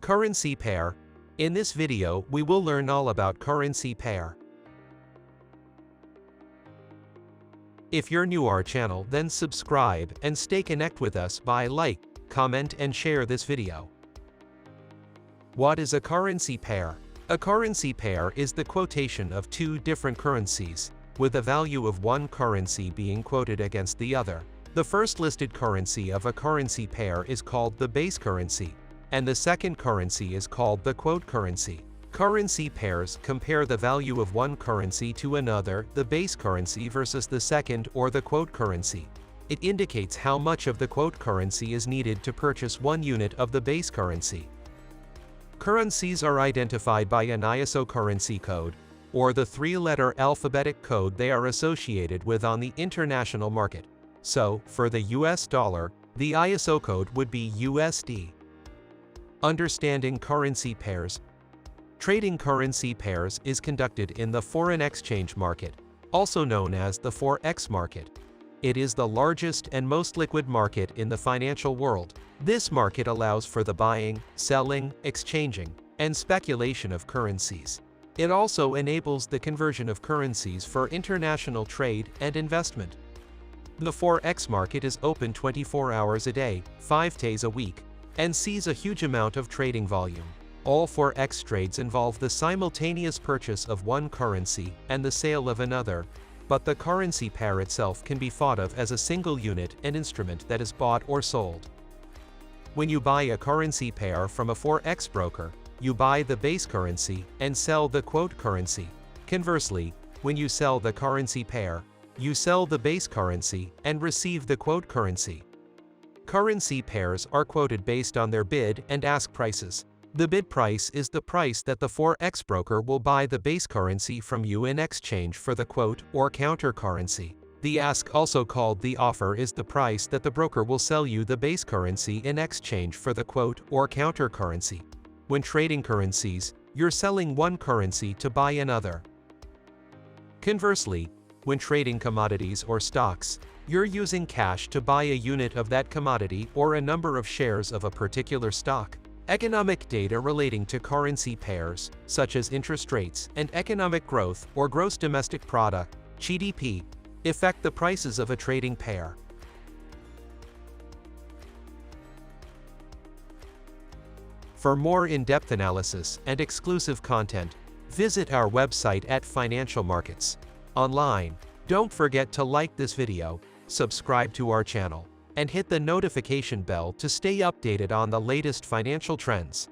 Currency pair. In this video, we will learn all about currency pair. If you're new to our channel, then subscribe and stay connected with us by like, comment and share this video. What is a currency pair? A currency pair is the quotation of two different currencies, with the value of one currency being quoted against the other. The first listed currency of a currency pair is called the base currency, and the second currency is called the quote currency. Currency pairs compare the value of one currency to another, the base currency versus the second or the quote currency. It indicates how much of the quote currency is needed to purchase one unit of the base currency. Currencies are identified by an ISO currency code, or the three-letter alphabetic code they are associated with on the international market. So, for the US dollar, the ISO code would be USD. Understanding currency pairs. Trading currency pairs is conducted in the foreign exchange market, also known as the forex market. It is the largest and most liquid market in the financial world. This market allows for the buying, selling, exchanging, and speculation of currencies. It also enables the conversion of currencies for international trade and investment. The forex market is open 24 hours a day, 5 days a week, and sees a huge amount of trading volume. All forex trades involve the simultaneous purchase of one currency and the sale of another, but the currency pair itself can be thought of as a single unit and instrument that is bought or sold. When you buy a currency pair from a forex broker, you buy the base currency and sell the quote currency. Conversely, when you sell the currency pair, you sell the base currency and receive the quote currency. Currency pairs are quoted based on their bid and ask prices. The bid price is the price that the forex broker will buy the base currency from you in exchange for the quote or counter currency. The ask, also called the offer, is the price that the broker will sell you the base currency in exchange for the quote or counter currency. When trading currencies, you're selling one currency to buy another. Conversely, when trading commodities or stocks, you're using cash to buy a unit of that commodity or a number of shares of a particular stock. Economic data relating to currency pairs, such as interest rates and economic growth or gross domestic product, GDP, affect the prices of a trading pair. For more in-depth analysis and exclusive content, visit our website at Financial Markets Online. Don't forget to like this video, subscribe to our channel, and hit the notification bell to stay updated on the latest financial trends.